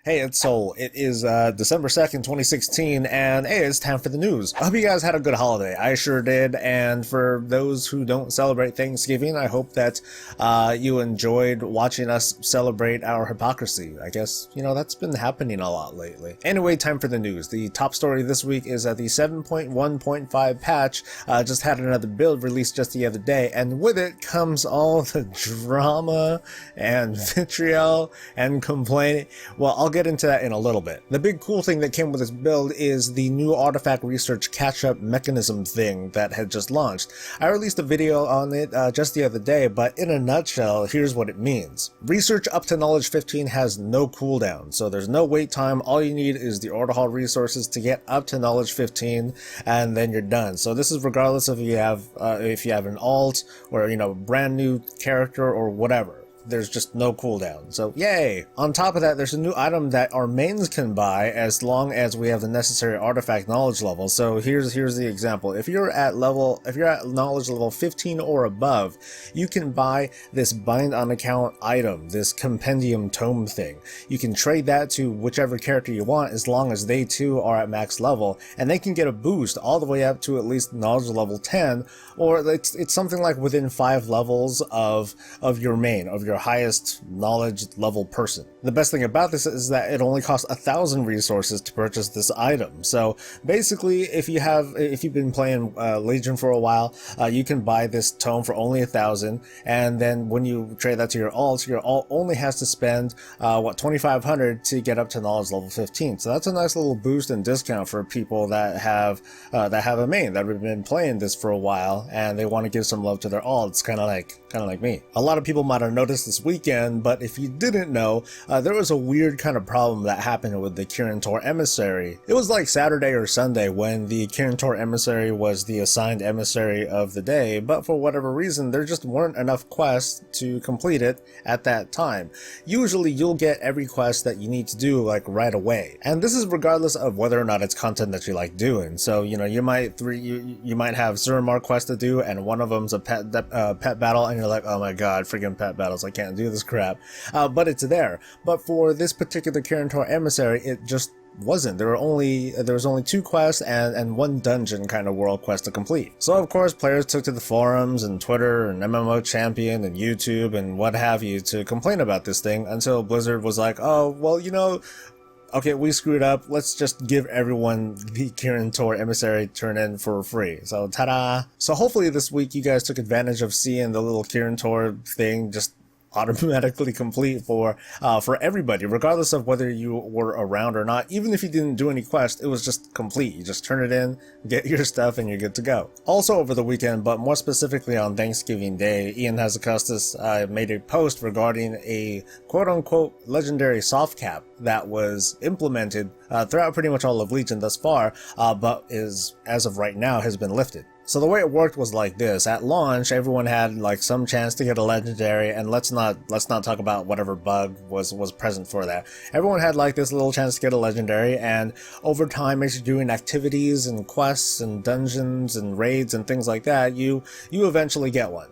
Hey, it's Soul. It is December 2nd, 2016, and hey, it's time for the news. I hope you guys had a good holiday. I sure did, and for those who don't celebrate Thanksgiving, I hope that you enjoyed watching us celebrate our hypocrisy. I guess, that's been happening a lot lately. Anyway, time for the news. The top story this week is that the 7.1.5 patch just had another build released just the other day, and with it comes all the drama and vitriol and complaining. Well, I'll get into that in a little bit. The big cool thing that came with this build is the new artifact research catch-up mechanism thing that had just launched. I released a video on it just the other day, but in a nutshell, here's what it means. Research up to knowledge 15 has no cooldown, so there's no wait time. All you need is the order hall resources to get up to knowledge 15, and then you're done. So this is regardless of if you have an alt or brand new character or whatever. There's just no cooldown, so yay! On top of that, there's a new item that our mains can buy as long as we have the necessary artifact knowledge level. So here's the example. If you're at knowledge level 15 or above, you can buy this bind on account item, this compendium tome thing. You can trade that to whichever character you want as long as they too are at max level, and they can get a boost all the way up to at least knowledge level 10, or it's something like within 5 levels of your main, of your highest knowledge level person. The best thing about this is that it only costs 1,000 resources to purchase this item. So basically, if you've been playing Legion for a while, you can buy this tome for only 1,000, and then when you trade that to your alt only has to spend 2,500 to get up to knowledge level 15. So that's a nice little boost and discount for people that have a main that have been playing this for a while and they want to give some love to their alts, kind of like me. A lot of people might have noticed this weekend, but if you didn't know, there was a weird kind of problem that happened with the Kirin Tor emissary. It was like Saturday or Sunday when the Kirin Tor emissary was the assigned emissary of the day, but for whatever reason there just weren't enough quests to complete it at that time. Usually you'll get every quest that you need to do like right away, and this is regardless of whether or not it's content that you like doing. So you might have Suramar quest to do, and one of them's a pet battle, and you're like, oh my god, freaking pet battles, I can't do this crap, but it's there. But for this particular Kirin Tor emissary, it just wasn't. There was only 2 quests and 1 dungeon kind of world quest to complete. So of course players took to the forums and Twitter and MMO Champion and YouTube and what have you to complain about this thing, until Blizzard was like, oh well, okay, we screwed up, let's just give everyone the Kirin Tor emissary turn in for free. So ta-da! So hopefully this week you guys took advantage of seeing the little Kirin Tor thing just automatically complete for everybody, regardless of whether you were around or not. Even if you didn't do any quest, it was just complete. You just turn it in, get your stuff, and you're good to go. Also over the weekend, but more specifically on Thanksgiving Day, Ian Hazacustis made a post regarding a quote-unquote legendary soft cap that was implemented throughout pretty much all of Legion thus far, but is, as of right now, has been lifted. So the way it worked was like this. At launch, everyone had like some chance to get a legendary, and let's not talk about whatever bug was present for that. Everyone had like this little chance to get a legendary, and over time, as you're doing activities and quests and dungeons and raids and things like that, you eventually get one.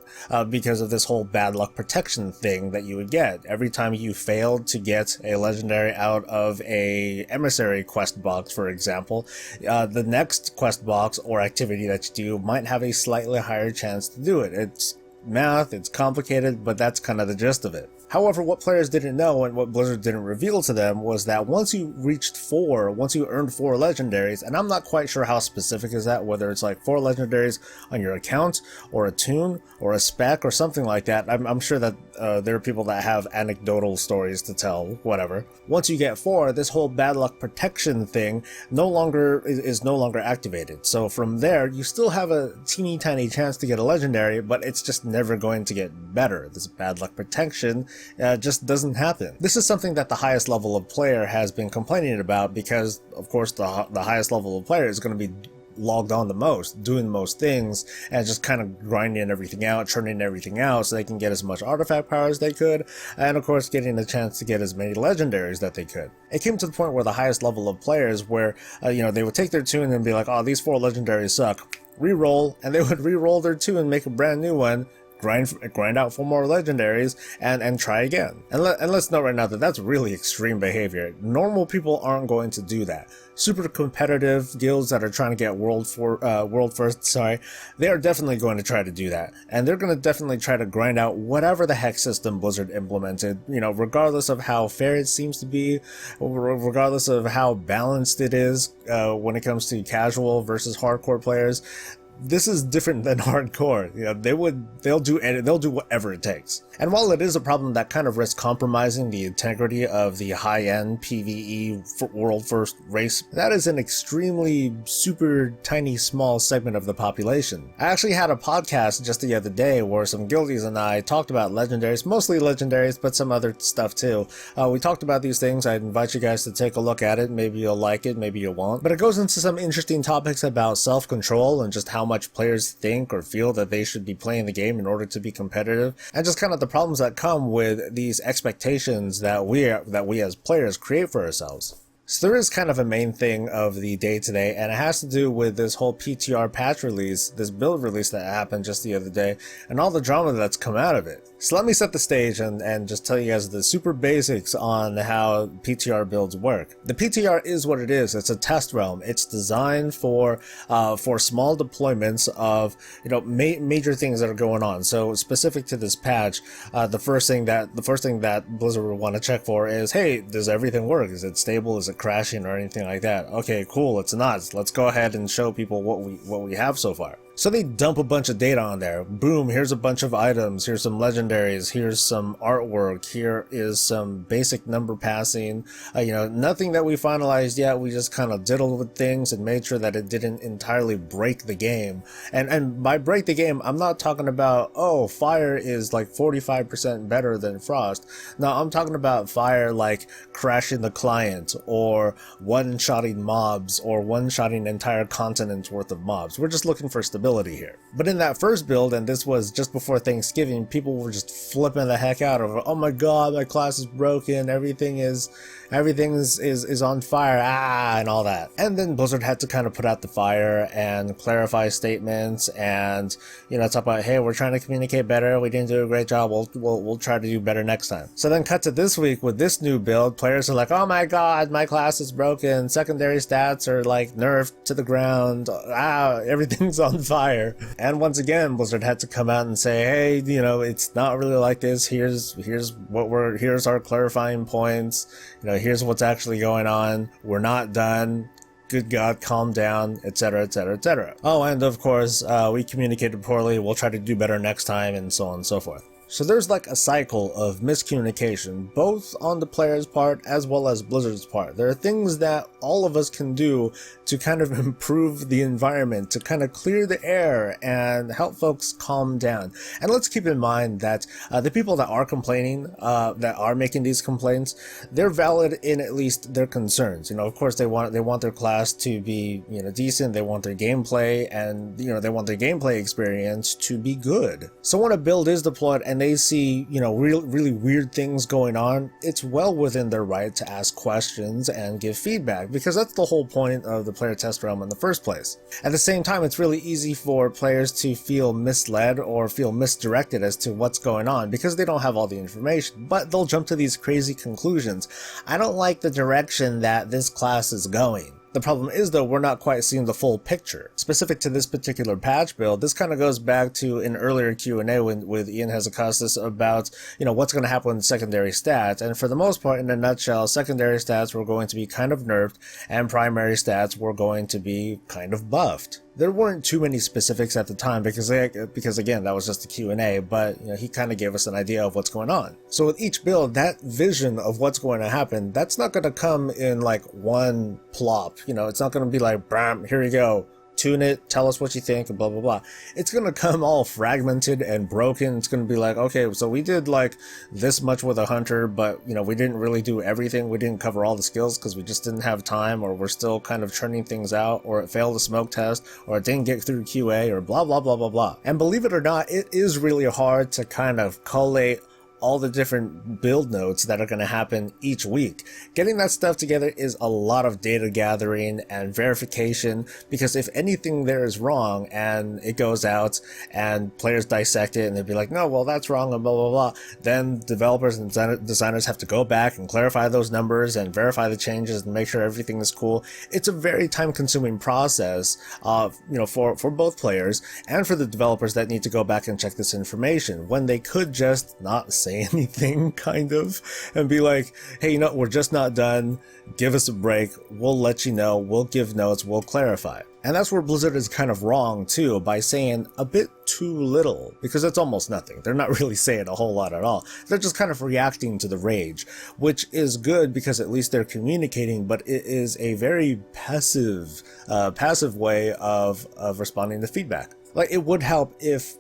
Because of this whole bad luck protection thing that you would get. Every time you failed to get a legendary out of a emissary quest box, for example, the next quest box or activity that you do might have a slightly higher chance to do it. It's math, it's complicated, but that's kind of the gist of it. However, what players didn't know and what Blizzard didn't reveal to them was that once you earned 4 legendaries, and I'm not quite sure how specific is that, whether it's like 4 legendaries on your account, or a tune, or a spec, or something like that. I'm sure that there are people that have anecdotal stories to tell, whatever. Once you get 4, this whole bad luck protection thing is no longer activated. So from there, you still have a teeny tiny chance to get a legendary, but it's just never going to get better. This bad luck protection just doesn't happen. This is something that the highest level of player has been complaining about, because of course the highest level of player is going to be logged on the most, doing the most things, and just kind of grinding everything out, churning everything out so they can get as much artifact power as they could, and of course getting a chance to get as many legendaries that they could. It came to the point where the highest level of players where they would take their tune and be like, oh, these 4 legendaries suck, re-roll, and they would re-roll their tune and make a brand new one, grind out for more legendaries and try again. And let's note right now that that's really extreme behavior. Normal people aren't going to do that. Super competitive guilds that are trying to get world first, they are definitely going to try to do that. And they're going to definitely try to grind out whatever the heck system Blizzard implemented, regardless of how fair it seems to be, regardless of how balanced it is when it comes to casual versus hardcore players. This is different than hardcore. They'll do whatever it takes. And while it is a problem that kind of risks compromising the integrity of the high-end PvE world first race, that is an extremely super tiny small segment of the population. I actually had a podcast just the other day where some guildies and I talked about legendaries, mostly legendaries, but some other stuff too. We talked about these things. I'd invite you guys to take a look at it. Maybe you'll like it, maybe you won't. But it goes into some interesting topics about self-control and just how much players think or feel that they should be playing the game in order to be competitive, and just kind of the problems that come with these expectations that we as players create for ourselves. So there is kind of a main thing of the day today, and it has to do with this whole PTR patch release, this build release that happened just the other day, and all the drama that's come out of it. So let me set the stage and just tell you guys the super basics on how PTR builds work. The PTR is what it is. It's a test realm. It's designed for small deployments of major things that are going on. So specific to this patch, the first thing that Blizzard would want to check for is, hey, does everything work? Is it stable? Is it crashing or anything like that? Okay, cool. It's not. Let's go ahead and show people what we have so far. So they dump a bunch of data on there. Boom, here's a bunch of items, here's some legendaries, here's some artwork, here is some basic number passing. Nothing that we finalized yet. We just kind of diddled with things and made sure that it didn't entirely break the game. And by break the game, I'm not talking about, oh, fire is like 45% better than frost. No, I'm talking about fire like crashing the client or one-shotting mobs or one-shotting entire continents worth of mobs. We're just looking for stability here. But in that first build, and this was just before Thanksgiving, people were just flipping the heck out of, oh my god, my class is broken, everything is on fire, and all that. And then Blizzard had to kind of put out the fire and clarify statements and talk about, hey, we're trying to communicate better, we didn't do a great job, we'll try to do better next time. So then cut to this week with this new build, players are like, oh my god, my class is broken, secondary stats are like nerfed to the ground, everything's on fire. And once again, Blizzard had to come out and say, hey, it's not really like this, here's our clarifying points, here's what's actually going on, we're not done, good god, calm down, etc, etc, etc. Oh, and of course, we communicated poorly, we'll try to do better next time, and so on and so forth. So there's like a cycle of miscommunication, both on the player's part as well as Blizzard's part. There are things that all of us can do to kind of improve the environment, to kind of clear the air and help folks calm down. And let's keep in mind that the people that are complaining, that are making these complaints, they're valid in at least their concerns. Of course they want their class to be, decent, they want their gameplay, and, they want their gameplay experience to be good. So when a build is deployed and they see, really weird things going on, it's well within their right to ask questions and give feedback, because that's the whole point of the player test realm in the first place. At the same time, it's really easy for players to feel misled or feel misdirected as to what's going on because they don't have all the information, but they'll jump to these crazy conclusions. I don't like the direction that this class is going. The problem is, though, we're not quite seeing the full picture. Specific to this particular patch build, this kind of goes back to an earlier Q&A with Ian Hezekiah about, what's going to happen with secondary stats. And for the most part, in a nutshell, secondary stats were going to be kind of nerfed, and primary stats were going to be kind of buffed. There weren't too many specifics at the time because again, that was just a Q&A, but he kind of gave us an idea of what's going on. So with each build, that vision of what's going to happen, that's not going to come in like one plop. It's not going to be like, bam, here you go, tune it, tell us what you think, and blah blah blah. It's going to come all fragmented and broken. It's going to be like, okay, so we did like this much with a hunter, but we didn't really do everything, we didn't cover all the skills because we just didn't have time, or we're still kind of churning things out, or it failed the smoke test, or it didn't get through QA, or blah blah blah blah blah. And believe it or not, it is really hard to kind of collate all the different build notes that are going to happen each week. Getting that stuff together is a lot of data gathering and verification, because if anything there is wrong and it goes out and players dissect it and they'd be like, no, well, that's wrong and blah, blah, blah, then developers and designers have to go back and clarify those numbers and verify the changes and make sure everything is cool. It's a very time-consuming process, for both players and for the developers that need to go back and check this information, when they could just not say anything, kind of, and be like, hey, we're just not done, give us a break, we'll let you know, we'll give notes, we'll clarify. And that's where Blizzard is kind of wrong too, by saying a bit too little, because it's almost nothing. They're not really saying a whole lot at all. They're just kind of reacting to the rage, which is good because at least they're communicating, but it is a very passive way of responding to feedback. Like, it would help if,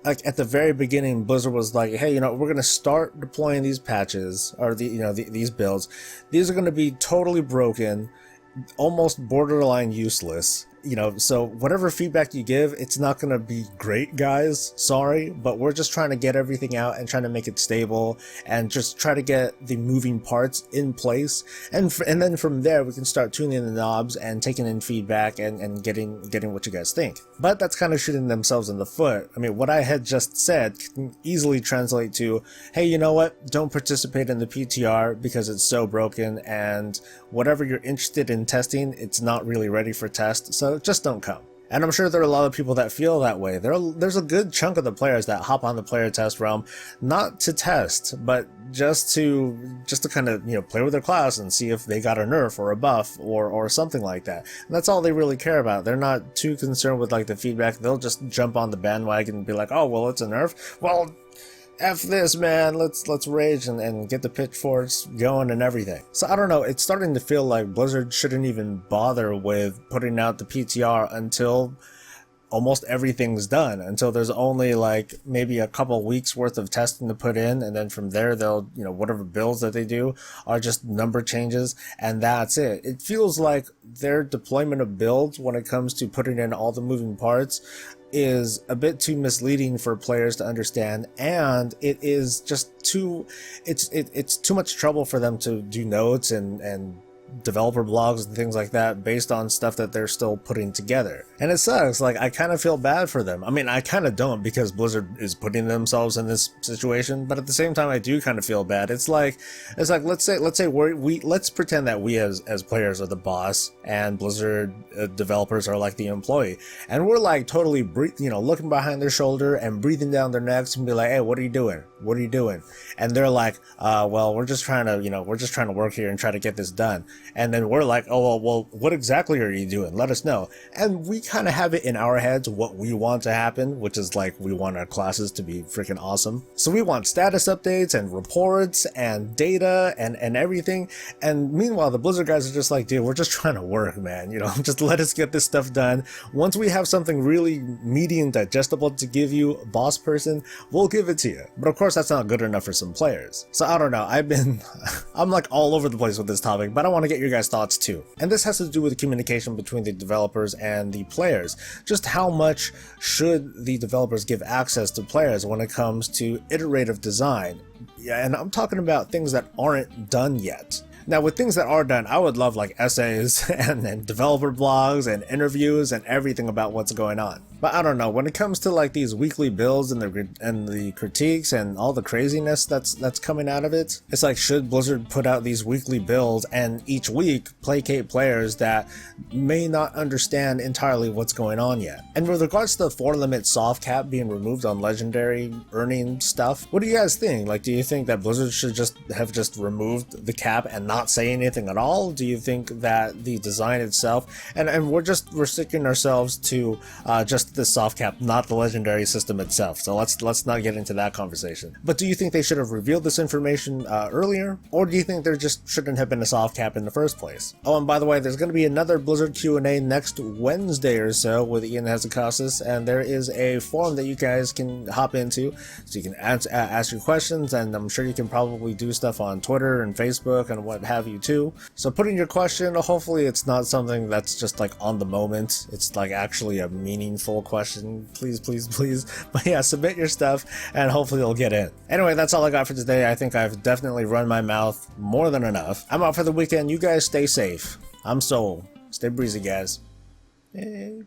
like, at the very beginning, Blizzard was like, hey, we're going to start deploying these patches, or these builds. These are going to be totally broken, almost borderline useless. So whatever feedback you give, it's not going to be great, guys. Sorry, but we're just trying to get everything out and trying to make it stable and just try to get the moving parts in place. And then from there, we can start tuning the knobs and taking in feedback and getting what you guys think. But that's kind of shooting themselves in the foot. I mean, what I had just said can easily translate to, hey, you know what? Don't participate in the PTR because it's so broken, and whatever you're interested in testing, it's not really ready for test. So just don't come. And I'm sure there are a lot of people that feel that way. There's a good chunk of the players that hop on the player test realm, not to test, but just to kind of, play with their class and see if they got a nerf or a buff or something like that. And that's all they really care about. They're not too concerned with, like, the feedback. They'll just jump on the bandwagon and be like, oh, well, it's a nerf. Well, F this, man, let's rage and get the pitchforks going and everything. So I don't know, it's starting to feel like Blizzard shouldn't even bother with putting out the PTR until almost everything's done, until there's only like maybe a couple weeks worth of testing to put in, and then from there they'll, whatever builds that they do are just number changes, and that's it. It feels like their deployment of builds when it comes to putting in all the moving parts is a bit too misleading for players to understand, and it is just it's too much trouble for them to do notes and developer blogs and things like that based on stuff that they're still putting together. And it sucks. Like, I kind of feel bad for them. I mean, I kind of don't, because Blizzard is putting themselves in this situation, but at the same time I do kind of feel bad. It's like let's say let's pretend that we as players are the boss and Blizzard developers are like the employee, and we're like totally looking behind their shoulder and breathing down their necks and be like, hey, what are you doing? And they're like, well, we're just trying to work here and try to get this done. And then we're like, oh, well, what exactly are you doing? Let us know. And we kind of have it in our heads what we want to happen, which is like, we want our classes to be freaking awesome. So we want status updates and reports and data and everything. And meanwhile, the Blizzard guys are just like, dude, we're just trying to work, man. Just let us get this stuff done. Once we have something really meaty and digestible to give you, boss person, we'll give it to you. But of course, that's not good enough for some players. So I don't know. I'm like all over the place with this topic, but I want to get your guys' thoughts too. And this has to do with the communication between the developers and the players. Just how much should the developers give access to players when it comes to iterative design? Yeah, and I'm talking about things that aren't done yet. Now, with things that are done, I would love like essays and developer blogs and interviews and everything about what's going on. But I don't know, when it comes to like these weekly builds and the critiques and all the craziness that's coming out of it, it's like, should Blizzard put out these weekly builds and each week placate players that may not understand entirely what's going on yet? And with regards to the 4-limit soft cap being removed on legendary earning stuff, what do you guys think? Like, do you think that Blizzard should have removed the cap and not say anything at all? Do you think that the design itself, and we're restricting ourselves to just the soft cap, not the legendary system itself, so let's not get into that conversation. But do you think they should have revealed this information earlier, or do you think there just shouldn't have been a soft cap in the first place? Oh, and by the way, there's going to be another Blizzard Q&A next Wednesday or so with Ian Hazakassis, and there is a forum that you guys can hop into, so you can ask your questions, and I'm sure you can probably do stuff on Twitter and Facebook and what have you too. So put in your question. Hopefully it's not something that's just like on the moment. It's like actually a meaningful poll question. Please, please, please. But yeah, submit your stuff and hopefully you'll get in. Anyway, that's all I got for today. I think I've definitely run my mouth more than enough. I'm out for the weekend. You guys stay safe. I'm Soul. Stay breezy, guys. Hey,